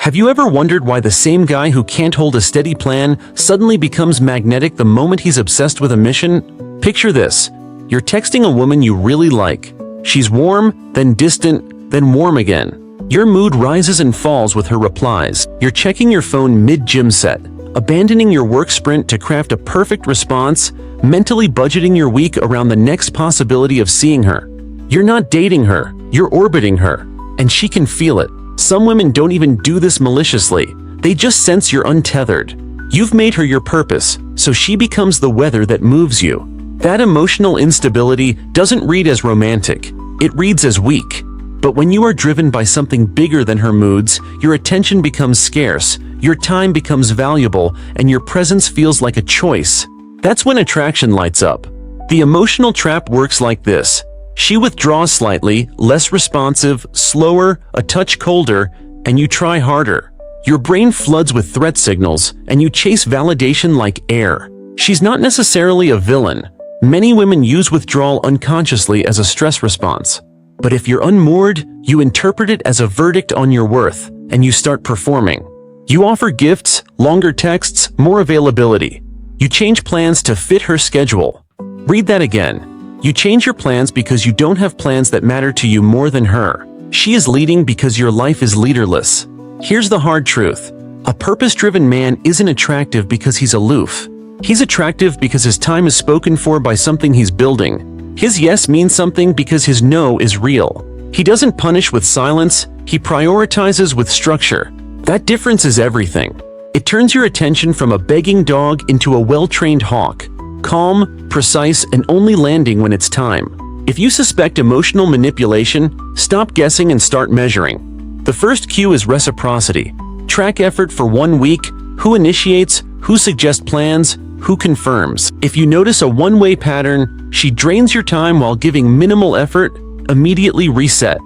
Have you ever wondered why the same guy who can't hold a steady plan suddenly becomes magnetic the moment he's obsessed with a mission? Picture this. You're texting a woman you really like. She's warm, then distant, then warm again. Your mood rises and falls with her replies. You're checking your phone mid-gym set, abandoning your work sprint to craft a perfect response, mentally budgeting your week around the next possibility of seeing her. You're not dating her, you're orbiting her, and she can feel it. Some women don't even do this maliciously. They just sense you're untethered. You've made her your purpose, so she becomes the weather that moves you. That emotional instability doesn't read as romantic. It reads as weak. But when you are driven by something bigger than her moods, your attention becomes scarce, your time becomes valuable, and your presence feels like a choice. That's when attraction lights up. The emotional trap works like this. She withdraws slightly, less responsive, slower, a touch colder, and you try harder. Your brain floods with threat signals, and you chase validation like air. She's not necessarily a villain. Many women use withdrawal unconsciously as a stress response. But if you're unmoored, you interpret it as a verdict on your worth, and you start performing. You offer gifts, longer texts, more availability. You change plans to fit her schedule. Read that again. You change your plans because you don't have plans that matter to you more than her. She is leading because your life is leaderless. Here's the hard truth. A purpose-driven man isn't attractive because he's aloof. He's attractive because his time is spoken for by something he's building. His yes means something because his no is real. He doesn't punish with silence, he prioritizes with structure. That difference is everything. It turns your attention from a begging dog into a well-trained hawk, calm, precise, and only landing when it's time. If you suspect emotional manipulation, stop guessing and start measuring. The first cue is reciprocity. Track effort for 1 week, who initiates, who suggests plans, who confirms. If you notice a one-way pattern, she drains your time while giving minimal effort, immediately reset.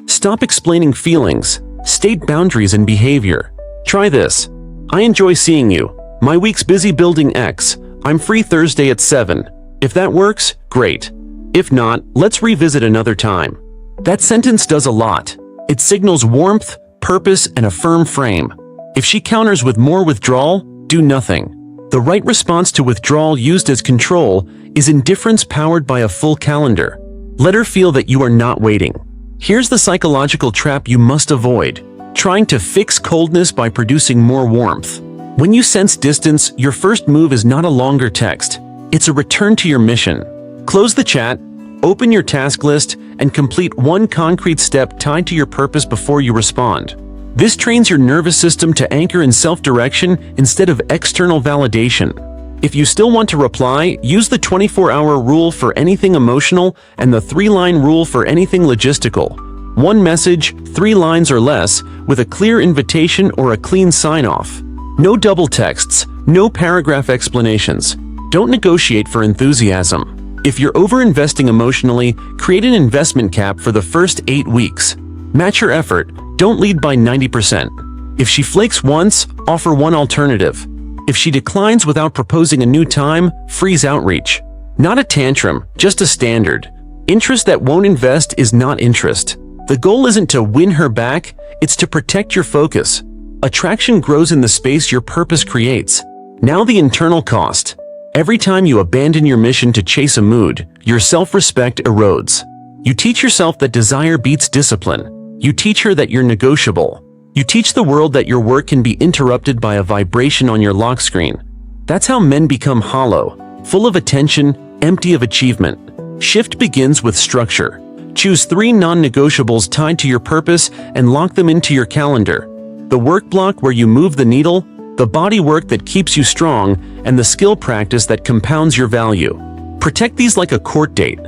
Stop explaining feelings, state boundaries and behavior. Try this. I enjoy seeing you. My week's busy building X. I'm free Thursday at 7. If that works, great. If not, let's revisit another time. That sentence does a lot. It signals warmth, purpose, and a firm frame. If she counters with more withdrawal, do nothing. The right response to withdrawal used as control is indifference powered by a full calendar. Let her feel that you are not waiting. Here's the psychological trap you must avoid. Trying to fix coldness by producing more warmth. When you sense distance, your first move is not a longer text. It's a return to your mission. Close the chat, open your task list, and complete one concrete step tied to your purpose before you respond. This trains your nervous system to anchor in self-direction instead of external validation. If you still want to reply, use the 24-hour rule for anything emotional and the 3-line rule for anything logistical. 1 message, 3 lines or less, with a clear invitation or a clean sign-off. No double texts, no paragraph explanations. Don't negotiate for enthusiasm. If you're over-investing emotionally, create an investment cap for the first 8 weeks. Match your effort. Don't lead by 90%. If she flakes once, offer one alternative. If she declines without proposing a new time, freeze outreach. Not a tantrum, just a standard. Interest that won't invest is not interest. The goal isn't to win her back, it's to protect your focus. Attraction grows in the space your purpose creates. Now the internal cost. Every time you abandon your mission to chase a mood, your self-respect erodes. You teach yourself that desire beats discipline. You teach her that you're negotiable. You teach the world that your work can be interrupted by a vibration on your lock screen. That's how men become hollow, full of attention, empty of achievement. Shift begins with structure. Choose 3 non-negotiables tied to your purpose and lock them into your calendar. The work block where you move the needle, the body work that keeps you strong, and the skill practice that compounds your value. Protect these like a court date.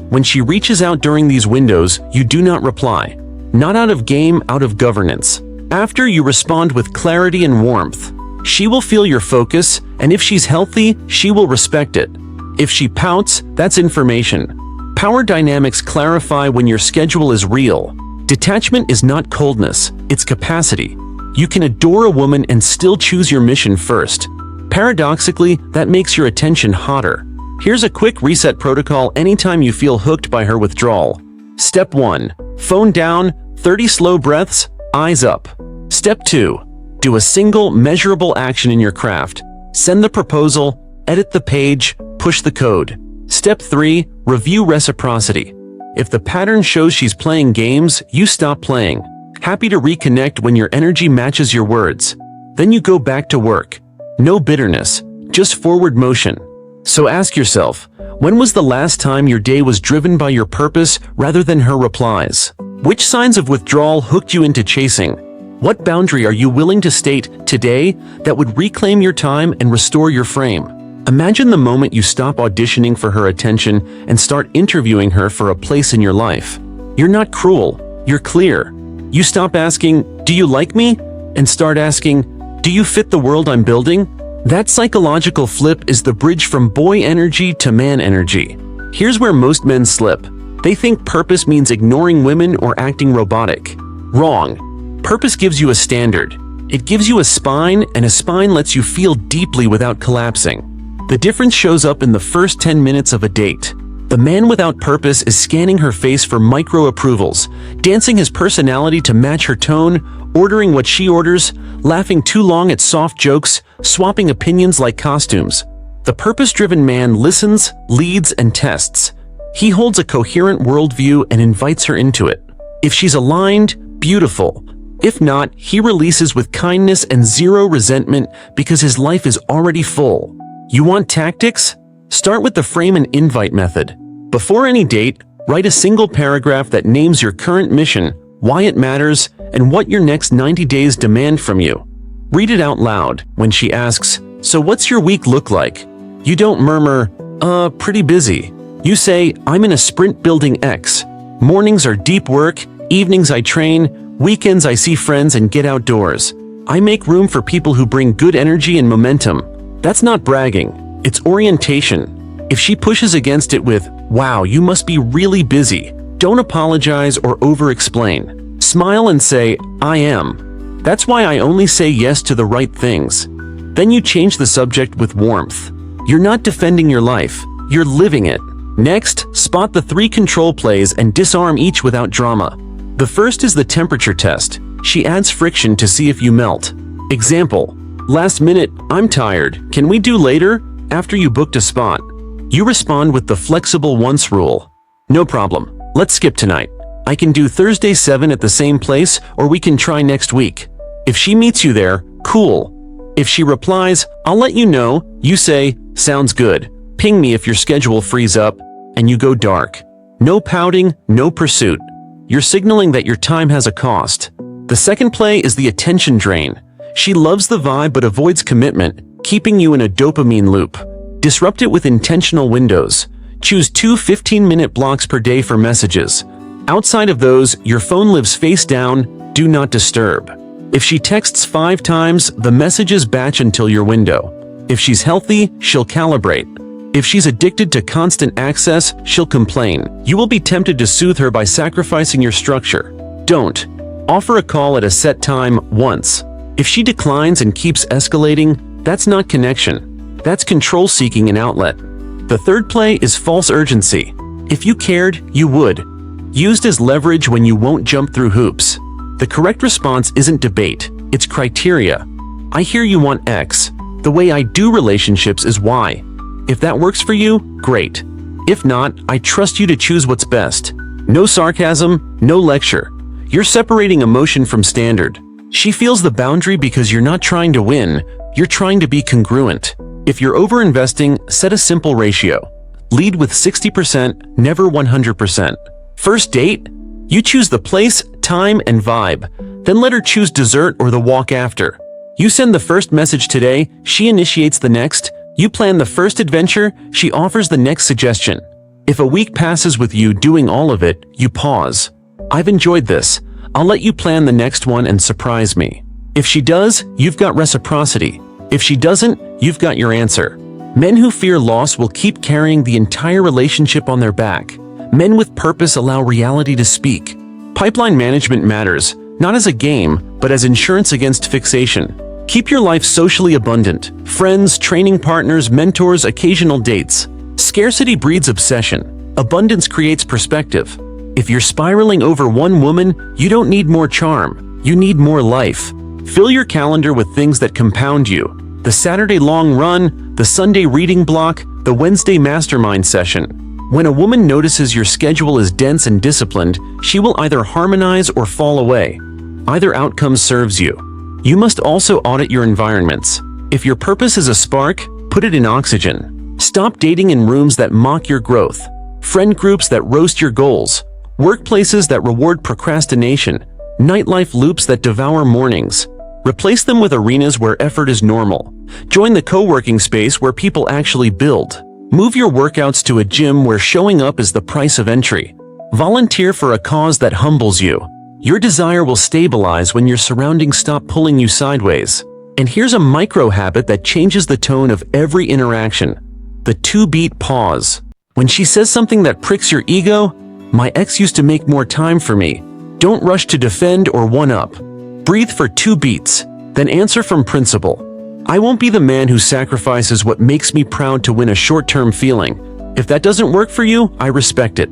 When she reaches out during these windows, you do not reply. Not out of game, out of governance. After, you respond with clarity and warmth. She will feel your focus, and if she's healthy, she will respect it. If she pouts, that's information. Power dynamics clarify when your schedule is real. Detachment is not coldness, it's capacity. You can adore a woman and still choose your mission first. Paradoxically, that makes your attention hotter. Here's a quick reset protocol anytime you feel hooked by her withdrawal. Step 1. Phone down, 30 slow breaths, eyes up. Step 2. Do a single, measurable action in your craft. Send the proposal, edit the page, push the code. Step 3. Review reciprocity. If the pattern shows she's playing games, you stop playing. Happy to reconnect when your energy matches your words. Then you go back to work. No bitterness, just forward motion. So ask yourself, when was the last time your day was driven by your purpose rather than her replies? Which signs of withdrawal hooked you into chasing? What boundary are you willing to state today that would reclaim your time and restore your frame? Imagine the moment you stop auditioning for her attention and start interviewing her for a place in your life. You're not cruel, you're clear. You stop asking, "Do you like me?" and start asking, "Do you fit the world I'm building?" That psychological flip is the bridge from boy energy to man energy. Here's where most men slip. They think purpose means ignoring women or acting robotic. Wrong. Purpose gives you a standard. It gives you a spine, and a spine lets you feel deeply without collapsing. The difference shows up in the first 10 minutes of a date. The man without purpose is scanning her face for micro-approvals, dancing his personality to match her tone, ordering what she orders, laughing too long at soft jokes, swapping opinions like costumes. The purpose-driven man listens, leads, and tests. He holds a coherent worldview and invites her into it. If she's aligned, beautiful. If not, he releases with kindness and zero resentment because his life is already full. You want tactics? Start with the frame and invite method. Before any date, write a single paragraph that names your current mission, why it matters, and what your next 90 days demand from you. Read it out loud. When she asks, "So what's your week look like?" You don't murmur, pretty busy." You say, "I'm in a sprint building X. Mornings are deep work, evenings I train, weekends I see friends and get outdoors. I make room for people who bring good energy and momentum." That's not bragging, it's orientation. If she pushes against it with, "Wow, you must be really busy," don't apologize or over-explain. Smile and say, "I am. That's why I only say yes to the right things." Then you change the subject with warmth. You're not defending your life, you're living it. Next, spot the 3 control plays and disarm each without drama. The first is the temperature test. She adds friction to see if you melt. Example, "Last minute, I'm tired. Can we do later?" After you booked a spot. You respond with the flexible once rule. "No problem. Let's skip tonight. I can do Thursday 7 at the same place, or we can try next week." If she meets you there, cool. If she replies, "I'll let you know," you say, "Sounds good. Ping me if your schedule frees up," and you go dark. No pouting, no pursuit. You're signaling that your time has a cost. The second play is the attention drain. She loves the vibe but avoids commitment, keeping you in a dopamine loop. Disrupt it with intentional windows. Choose 2 15-minute blocks per day for messages. Outside of those, your phone lives face down, do not disturb. If she texts 5 times, the messages batch until your window. If she's healthy, she'll calibrate. If she's addicted to constant access, she'll complain. You will be tempted to soothe her by sacrificing your structure. Don't. Offer a call at a set time once. If she declines and keeps escalating, that's not connection. That's control-seeking an outlet. The third play is false urgency. If you cared, you would. Used as leverage when you won't jump through hoops. The correct response isn't debate, it's criteria. "I hear you want X. The way I do relationships is Y. If that works for you, great. If not, I trust you to choose what's best." No sarcasm, no lecture. You're separating emotion from standard. She feels the boundary because you're not trying to win, you're trying to be congruent. If you're over-investing, set a simple ratio. Lead with 60%, never 100%. First date? You choose the place, time, and vibe. Then let her choose dessert or the walk after. You send the first message today, she initiates the next. You plan the first adventure, she offers the next suggestion. If a week passes with you doing all of it, you pause. "I've enjoyed this. I'll let you plan the next one and surprise me." If she does, you've got reciprocity. If she doesn't, you've got your answer. Men who fear loss will keep carrying the entire relationship on their back. Men with purpose allow reality to speak. Pipeline management matters, not as a game, but as insurance against fixation. Keep your life socially abundant. Friends, training partners, mentors, occasional dates. Scarcity breeds obsession. Abundance creates perspective. If you're spiraling over one woman, you don't need more charm. You need more life. Fill your calendar with things that compound you. The Saturday long run, the Sunday reading block, the Wednesday mastermind session. When a woman notices your schedule is dense and disciplined, she will either harmonize or fall away. Either outcome serves you. You must also audit your environments. If your purpose is a spark, put it in oxygen. Stop dating in rooms that mock your growth, friend groups that roast your goals, workplaces that reward procrastination, nightlife loops that devour mornings. Replace them with arenas where effort is normal. Join the co-working space where people actually build. Move your workouts to a gym where showing up is the price of entry. Volunteer for a cause that humbles you. Your desire will stabilize when your surroundings stop pulling you sideways. And here's a micro habit that changes the tone of every interaction. The 2-beat pause. When she says something that pricks your ego, "My ex used to make more time for me," don't rush to defend or one-up. Breathe for 2 beats, then answer from principle. I won't be the man who sacrifices what makes me proud to win a short-term feeling. If that doesn't work for you, I respect it.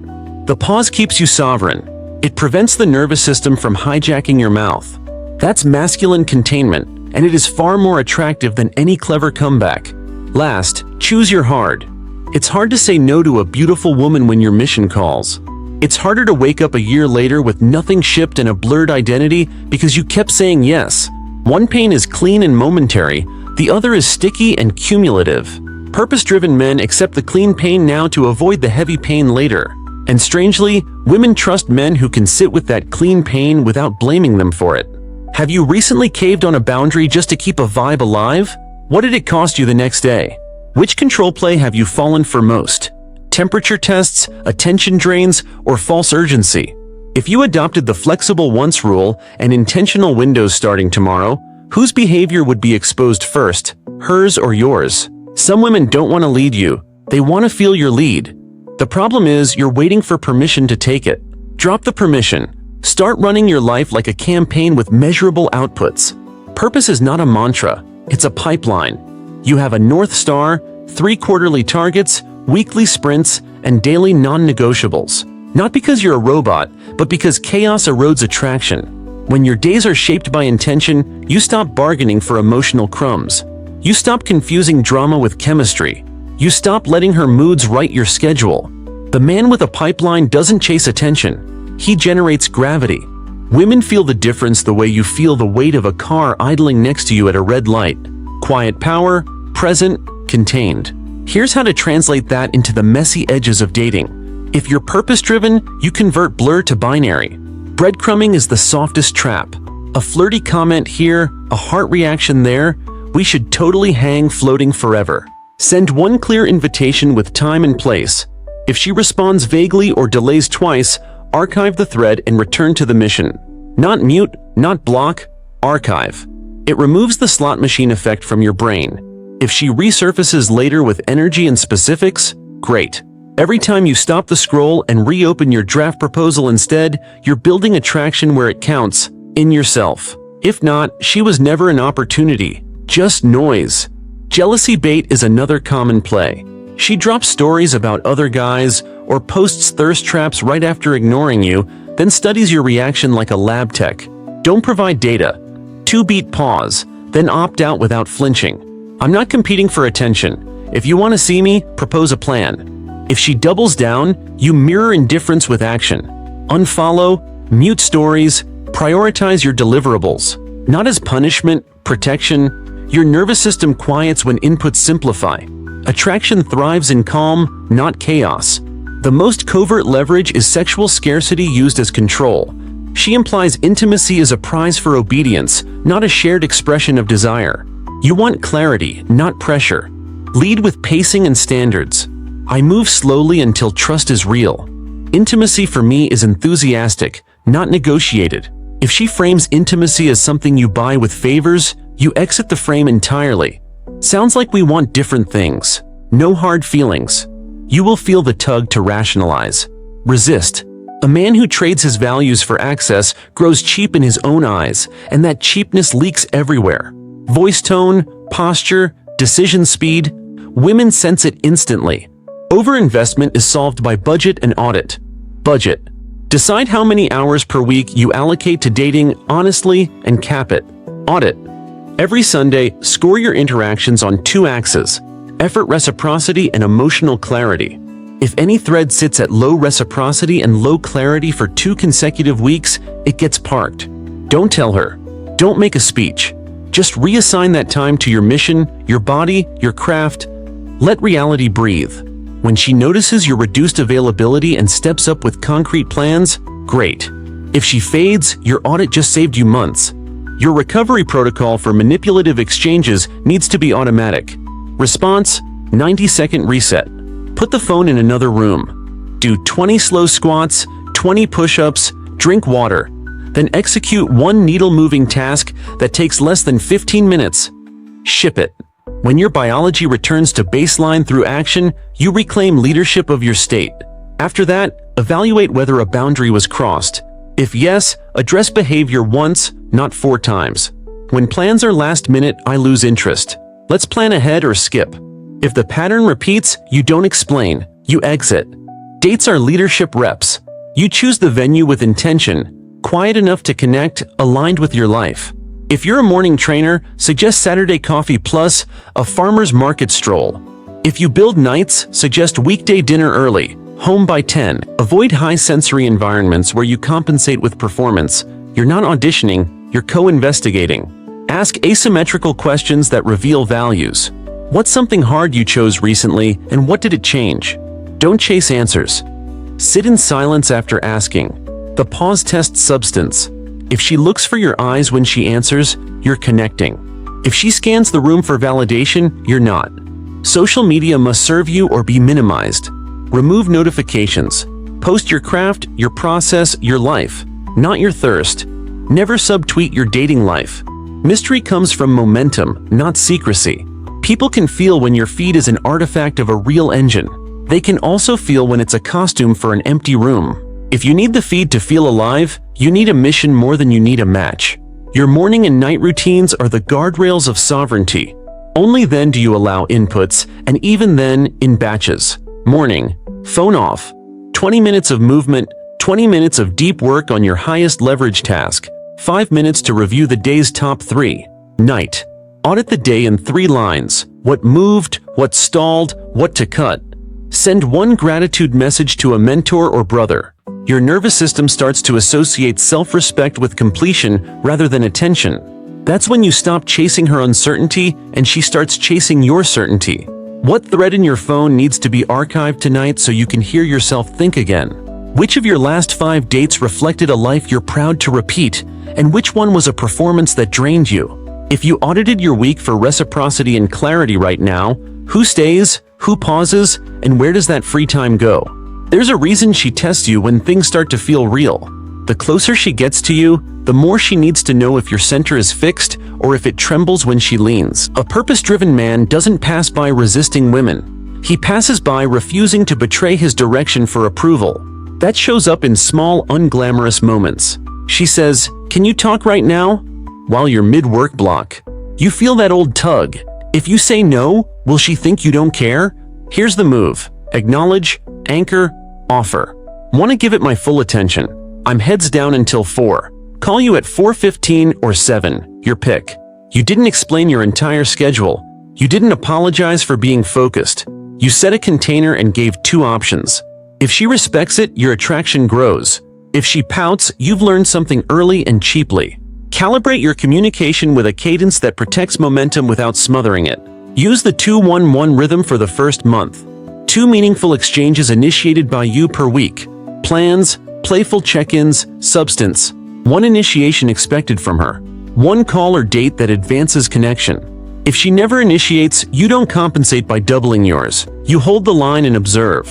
The pause keeps you sovereign. It prevents the nervous system from hijacking your mouth. That's masculine containment, and it is far more attractive than any clever comeback. Last, choose your hard. It's hard to say no to a beautiful woman when your mission calls. It's harder to wake up a year later with nothing shipped and a blurred identity because you kept saying yes. One pain is clean and momentary, the other is sticky and cumulative. Purpose-driven men accept the clean pain now to avoid the heavy pain later. And strangely, women trust men who can sit with that clean pain without blaming them for it. Have you recently caved on a boundary just to keep a vibe alive? What did it cost you the next day? Which control play have you fallen for most? Temperature tests, attention drains, or false urgency? If you adopted the flexible once rule and intentional windows starting tomorrow, whose behavior would be exposed first, hers or yours? Some women don't want to lead you, they want to feel your lead. The problem is you're waiting for permission to take it. Drop the permission. Start running your life like a campaign with measurable outputs. Purpose is not a mantra, it's a pipeline. You have a North Star, 3 quarterly targets, weekly sprints, and daily non-negotiables. Not because you're a robot, but because chaos erodes attraction. When your days are shaped by intention, you stop bargaining for emotional crumbs. You stop confusing drama with chemistry. You stop letting her moods write your schedule. The man with a pipeline doesn't chase attention. He generates gravity. Women feel the difference the way you feel the weight of a car idling next to you at a red light. Quiet power, present, contained. Here's how to translate that into the messy edges of dating. If you're purpose-driven, you convert blur to binary. Breadcrumbing is the softest trap. A flirty comment here, a heart reaction there, we should totally hang floating forever. Send one clear invitation with time and place. If she responds vaguely or delays twice, archive the thread and return to the mission. Not mute, not block, archive. It removes the slot machine effect from your brain. If she resurfaces later with energy and specifics, great. Every time you stop the scroll and reopen your draft proposal instead, you're building attraction where it counts, in yourself. If not, she was never an opportunity, just noise. Jealousy bait is another common play. She drops stories about other guys or posts thirst traps right after ignoring you, then studies your reaction like a lab tech. Don't provide data. 2-beat pause, then opt out without flinching. I'm not competing for attention. If you want to see me, propose a plan. If she doubles down, you mirror indifference with action. Unfollow, mute stories, prioritize your deliverables. Not as punishment, protection. Your nervous system quiets when inputs simplify. Attraction thrives in calm, not chaos. The most covert leverage is sexual scarcity used as control. She implies intimacy is a prize for obedience, not a shared expression of desire. You want clarity, not pressure. Lead with pacing and standards. I move slowly until trust is real. Intimacy for me is enthusiastic, not negotiated. If she frames intimacy as something you buy with favors, you exit the frame entirely. Sounds like we want different things. No hard feelings. You will feel the tug to rationalize. Resist. A man who trades his values for access grows cheap in his own eyes, and that cheapness leaks everywhere. Voice tone, posture, decision speed. Women sense it instantly. Overinvestment is solved by budget and audit. Budget. Decide how many hours per week you allocate to dating honestly and cap it. Audit. Every Sunday, score your interactions on two axes: effort reciprocity and emotional clarity. If any thread sits at low reciprocity and low clarity for 2 consecutive weeks, it gets parked. Don't tell her. Don't make a speech. Just reassign that time to your mission, your body, your craft. Let reality breathe. When she notices your reduced availability and steps up with concrete plans, great. If she fades, your audit just saved you months. Your recovery protocol for manipulative exchanges needs to be automatic. Response: 90-second reset. Put the phone in another room. Do 20 slow squats, 20 push-ups, drink water. Then execute one needle-moving task that takes less than 15 minutes. Ship it. When your biology returns to baseline through action, you reclaim leadership of your state. After that, evaluate whether a boundary was crossed. If yes, address behavior once, not 4 times. When plans are last minute, I lose interest. Let's plan ahead or skip. If the pattern repeats, you don't explain, you exit. Dates are leadership reps. You choose the venue with intention, quiet enough to connect, aligned with your life. If you're a morning trainer, suggest Saturday coffee plus a farmer's market stroll. If you build nights, suggest weekday dinner early, home by 10. Avoid high-sensory environments where you compensate with performance. You're not auditioning, you're co-investigating. Ask asymmetrical questions that reveal values. What's something hard you chose recently, and what did it change? Don't chase answers. Sit in silence after asking. The pause tests substance. If she looks for your eyes when she answers, you're connecting. If she scans the room for validation, you're not. Social media must serve you or be minimized. Remove notifications. Post your craft, your process, your life, not your thirst. Never subtweet your dating life. Mystery comes from momentum, not secrecy. People can feel when your feed is an artifact of a real engine. They can also feel when it's a costume for an empty room. If you need the feed to feel alive, you need a mission more than you need a match. Your morning and night routines are the guardrails of sovereignty. Only then do you allow inputs, and even then, in batches. Morning. Phone off. 20 minutes of movement, 20 minutes of deep work on your highest leverage task, 5 minutes to review the day's top 3. Night. Audit the day in 3 lines: what moved, what stalled, what to cut. Send one gratitude message to a mentor or brother. Your nervous system starts to associate self-respect with completion rather than attention. That's when you stop chasing her uncertainty and she starts chasing your certainty. What thread in your phone needs to be archived tonight so you can hear yourself think again? Which of your last 5 dates reflected a life you're proud to repeat, and which one was a performance that drained you? If you audited your week for reciprocity and clarity right now, who stays, who pauses, and where does that free time go? There's a reason she tests you when things start to feel real. The closer she gets to you, the more she needs to know if your center is fixed or if it trembles when she leans. A purpose-driven man doesn't pass by resisting women. He passes by refusing to betray his direction for approval. That shows up in small, unglamorous moments. She says, "Can you talk right now?" while you're mid-work block. You feel that old tug. If you say no, will she think you don't care? Here's the move. Acknowledge, anchor, offer. Want to give it my full attention. I'm heads down until 4. Call you at 4:15 or 7. Your pick. You didn't explain your entire schedule. You didn't apologize for being focused. You set a container and gave 2 options. If she respects it, your attraction grows. If she pouts, you've learned something early and cheaply. Calibrate your communication with a cadence that protects momentum without smothering it. Use the 2-1-1 rhythm for the first month. 2 meaningful exchanges initiated by you per week. Plans, playful check-ins, substance. 1 initiation expected from her. 1 call or date that advances connection. If she never initiates, you don't compensate by doubling yours. You hold the line and observe.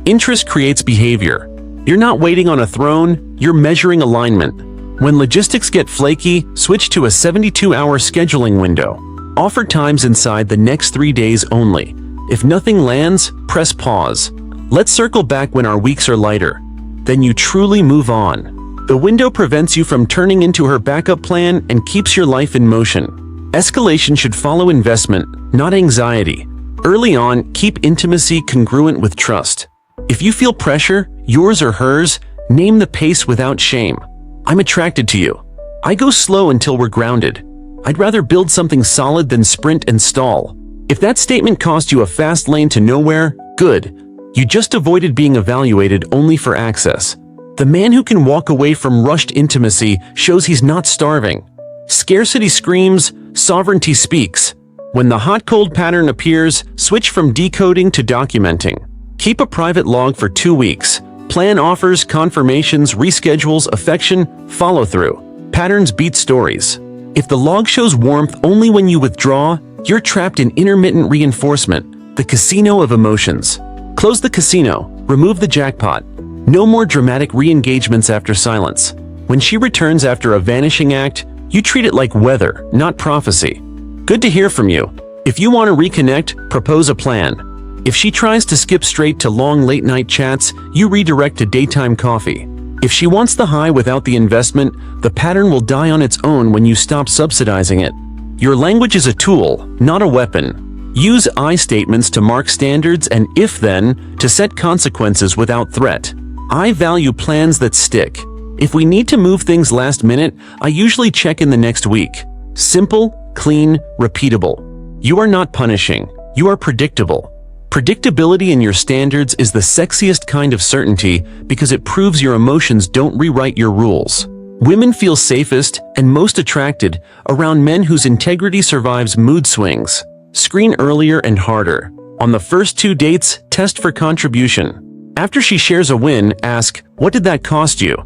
Interest creates behavior. You're not waiting on a throne, you're measuring alignment. When logistics get flaky, switch to a 72-hour scheduling window. Offer times inside the next 3 days only. If nothing lands, press pause. Let's circle back when our weeks are lighter. Then you truly move on. The window prevents you from turning into her backup plan and keeps your life in motion. Escalation should follow investment, not anxiety. Early on, keep intimacy congruent with trust. If you feel pressure, yours or hers, name the pace without shame. I'm attracted to you. I go slow until we're grounded. I'd rather build something solid than sprint and stall. If that statement cost you a fast lane to nowhere, good. You just avoided being evaluated only for access. The man who can walk away from rushed intimacy shows he's not starving. Scarcity screams, sovereignty speaks. When the hot-cold pattern appears, switch from decoding to documenting. Keep a private log for 2 weeks. Plan offers, confirmations, reschedules, affection, follow-through. Patterns beat stories. If the log shows warmth only when you withdraw, you're trapped in intermittent reinforcement, the casino of emotions. Close the casino, remove the jackpot. No more dramatic re-engagements after silence. When she returns after a vanishing act, you treat it like weather, not prophecy. Good to hear from you. If you want to reconnect, propose a plan. If she tries to skip straight to long late-night chats, you redirect to daytime coffee. If she wants the high without the investment, the pattern will die on its own when you stop subsidizing it. Your language is a tool, not a weapon. Use I statements to mark standards and if-then to set consequences without threat. I value plans that stick. If we need to move things last minute, I usually check in the next week. Simple, clean, repeatable. You are not punishing. You are predictable. Predictability in your standards is the sexiest kind of certainty because it proves your emotions don't rewrite your rules. Women feel safest and most attracted around men whose integrity survives mood swings. Screen earlier and harder. On the first 2 dates, test for contribution. After she shares a win, ask, what did that cost you?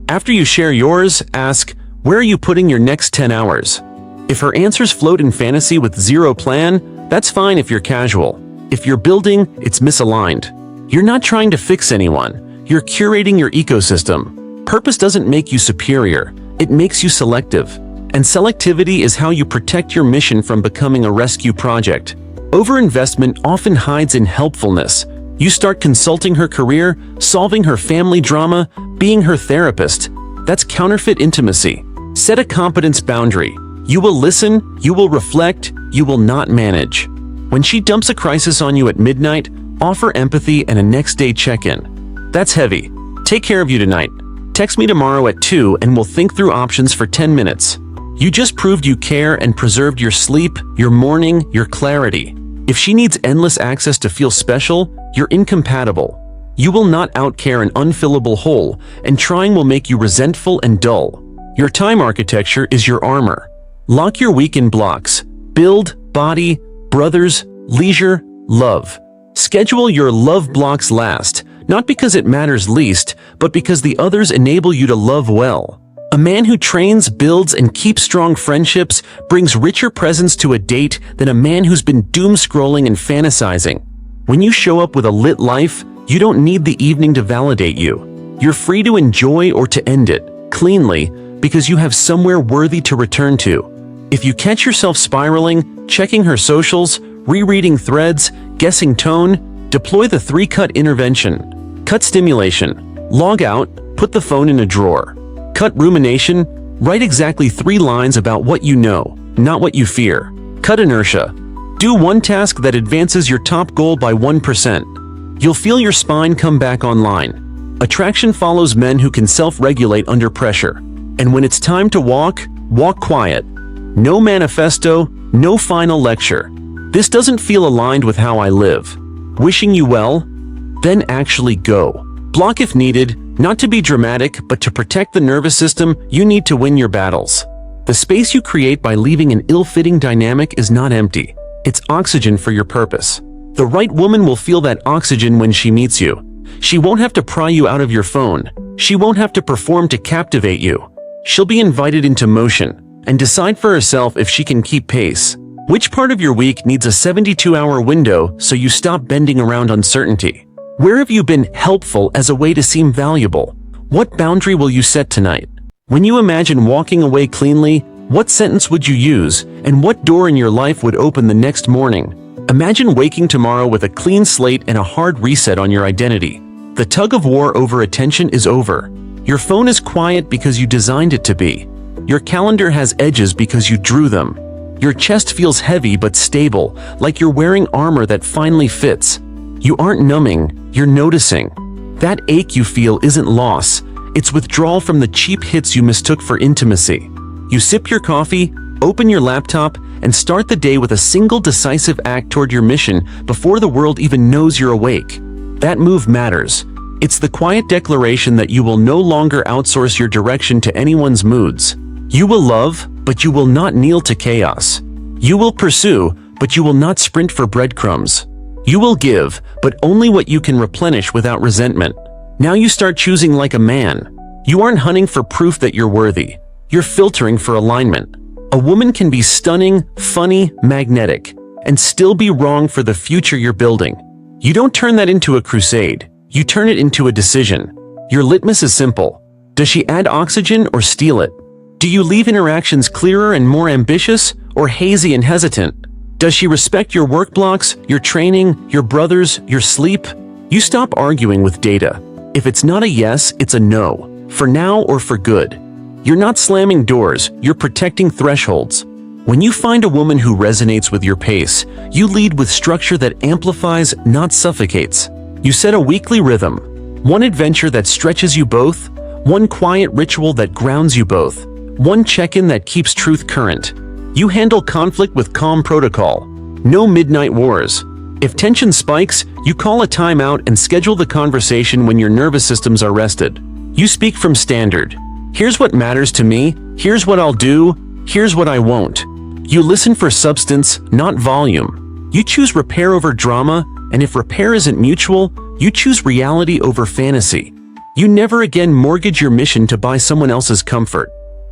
After you share yours, ask, where are you putting your next 10 hours? If her answers float in fantasy with zero plan, that's fine if you're casual. If you're building, it's misaligned. You're not trying to fix anyone. You're curating your ecosystem. Purpose doesn't make you superior. It makes you selective. And selectivity is how you protect your mission from becoming a rescue project. Overinvestment often hides in helpfulness. You start consulting her career, solving her family drama, being her therapist. That's counterfeit intimacy. Set a competence boundary. You will listen, you will reflect, you will not manage. When she dumps a crisis on you at midnight, offer empathy and a next-day check-in. That's heavy. Take care of you tonight. Text me tomorrow at 2 and we'll think through options for 10 minutes. You just proved you care and preserved your sleep, your morning, your clarity. If she needs endless access to feel special, you're incompatible. You will not outcare an unfillable hole, and trying will make you resentful and dull. Your time architecture is your armor. Lock your week in blocks. Build, body, brothers, leisure, love. Schedule your love blocks last, not because it matters least, but because the others enable you to love well. A man who trains, builds, and keeps strong friendships brings richer presence to a date than a man who's been doom-scrolling and fantasizing. When you show up with a lit life, you don't need the evening to validate you. You're free to enjoy or to end it, cleanly, because you have somewhere worthy to return to. If you catch yourself spiraling, checking her socials, rereading threads, guessing tone, deploy the 3-cut intervention. Cut stimulation. Log out, put the phone in a drawer. Cut rumination. Write exactly 3 lines about what you know, not what you fear. Cut inertia. Do one task that advances your top goal by 1%. You'll feel your spine come back online. Attraction follows men who can self-regulate under pressure. And when it's time to walk, walk quiet. No manifesto, no final lecture. This doesn't feel aligned with how I live. Wishing you well? Then actually go. Block if needed, not to be dramatic, but to protect the nervous system you need to win your battles. The space you create by leaving an ill-fitting dynamic is not empty. It's oxygen for your purpose. The right woman will feel that oxygen when she meets you. She won't have to pry you out of your phone. She won't have to perform to captivate you. She'll be invited into motion and decide for herself if she can keep pace. Which part of your week needs a 72-hour window so you stop bending around uncertainty? Where have you been helpful as a way to seem valuable? What boundary will you set tonight? When you imagine walking away cleanly, what sentence would you use, and what door in your life would open the next morning? Imagine waking tomorrow with a clean slate and a hard reset on your identity. The tug of war over attention is over. Your phone is quiet because you designed it to be. Your calendar has edges because you drew them. Your chest feels heavy but stable, like you're wearing armor that finally fits. You aren't numbing, you're noticing. That ache you feel isn't loss, it's withdrawal from the cheap hits you mistook for intimacy. You sip your coffee, Open your laptop and start the day with a single decisive act toward your mission before the world even knows you're awake. That move matters. It's the quiet declaration that you will no longer outsource your direction to anyone's moods. You will love, but you will not kneel to chaos. You will pursue, but you will not sprint for breadcrumbs. You will give, but only what you can replenish without resentment. Now you start choosing like a man. You aren't hunting for proof that you're worthy. You're filtering for alignment. A woman can be stunning, funny, magnetic, and still be wrong for the future you're building. You don't turn that into a crusade. You turn it into a decision. Your litmus is simple. Does she add oxygen or steal it? Do you leave interactions clearer and more ambitious, or hazy and hesitant? Does she respect your work blocks, your training, your brothers, your sleep? You stop arguing with data. If it's not a yes, it's a no, for now or for good. You're not slamming doors, you're protecting thresholds. When you find a woman who resonates with your pace, you lead with structure that amplifies, not suffocates. You set a weekly rhythm, one adventure that stretches you both, one quiet ritual that grounds you both, one check-in that keeps truth current. You handle conflict with calm protocol, no midnight wars. If tension spikes, you call a timeout and schedule the conversation when your nervous systems are rested. You speak from standard. Here's what matters to me, here's what I'll do, here's what I won't. You listen for substance, not volume. You choose repair over drama, and if repair isn't mutual, you choose reality over fantasy. You never again mortgage your mission to buy someone else's comfort.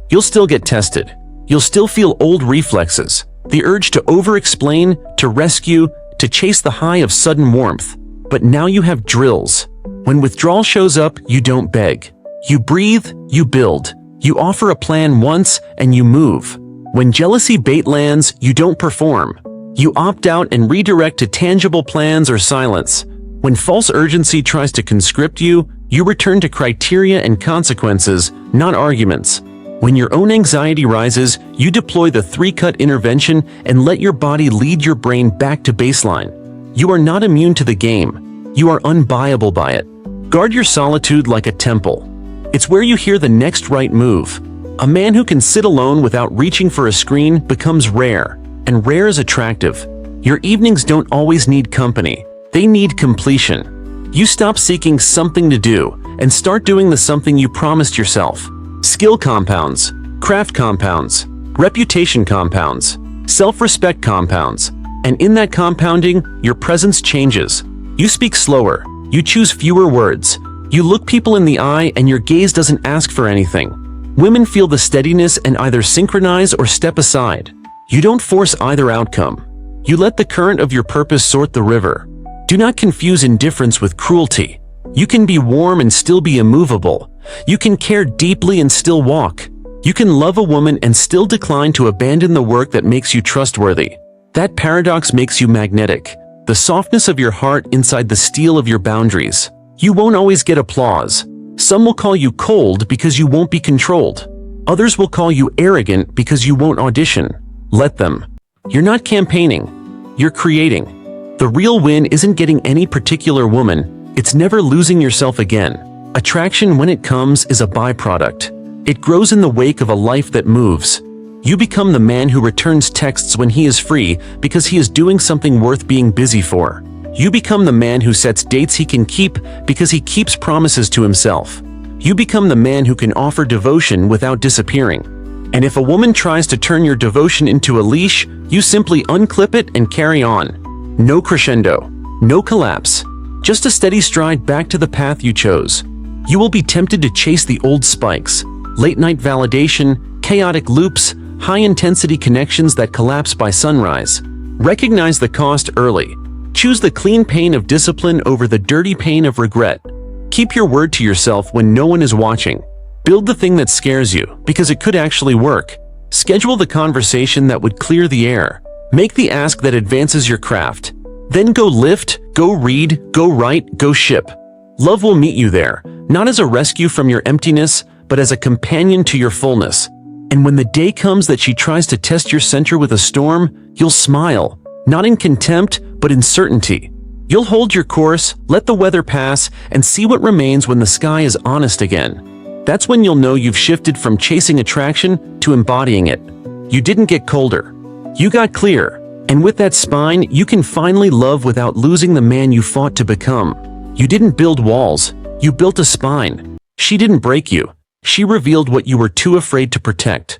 You'll still get tested. You'll still feel old reflexes, the urge to over-explain, to rescue, to chase the high of sudden warmth. But now you have drills. When withdrawal shows up, you don't beg. You breathe, you build. You offer a plan once, and you move. When jealousy bait lands, you don't perform. You opt out and redirect to tangible plans or silence. When false urgency tries to conscript you, you return to criteria and consequences, not arguments. When your own anxiety rises, you deploy the three-cut intervention and let your body lead your brain back to baseline. You are not immune to the game. You are unbuyable by it. Guard your solitude like a temple. It's where you hear the next right move. A man who can sit alone without reaching for a screen becomes rare, and rare is attractive. Your evenings don't always need company. They need completion. You stop seeking something to do and start doing the something you promised yourself. Skill compounds, craft compounds, reputation compounds, self-respect compounds, and in that compounding, your presence changes. You speak slower, you choose fewer words, you look people in the eye and your gaze doesn't ask for anything. Women feel the steadiness and either synchronize or step aside. You don't force either outcome. You let the current of your purpose sort the river. Do not confuse indifference with cruelty. You can be warm and still be immovable. You can care deeply and still walk. You can love a woman and still decline to abandon the work that makes you trustworthy. That paradox makes you magnetic, the softness of your heart inside the steel of your boundaries. You won't always get applause. Some will call you cold because you won't be controlled. Others will call you arrogant because you won't audition. Let them. You're not campaigning. You're creating. The real win isn't getting any particular woman. It's never losing yourself again. Attraction, when it comes, is a byproduct. It grows in the wake of a life that moves. You become the man who returns texts when he is free because he is doing something worth being busy for. You become the man who sets dates he can keep because he keeps promises to himself. You become the man who can offer devotion without disappearing. And if a woman tries to turn your devotion into a leash, you simply unclip it and carry on. No crescendo, no collapse, just a steady stride back to the path you chose. You will be tempted to chase the old spikes, late-night validation, chaotic loops, high-intensity connections that collapse by sunrise. Recognize the cost early. Choose the clean pain of discipline over the dirty pain of regret. Keep your word to yourself when no one is watching. Build the thing that scares you, because it could actually work. Schedule the conversation that would clear the air. Make the ask that advances your craft. Then go lift, go read, go write, go ship. Love will meet you there, not as a rescue from your emptiness, but as a companion to your fullness. And when the day comes that she tries to test your center with a storm, you'll smile, not in contempt, but in certainty. You'll hold your course, let the weather pass, and see what remains when the sky is honest again. That's when you'll know you've shifted from chasing attraction to embodying it. You didn't get colder. You got clear. And with that spine, you can finally love without losing the man you fought to become. You didn't build walls. You built a spine. She didn't break you. She revealed what you were too afraid to protect.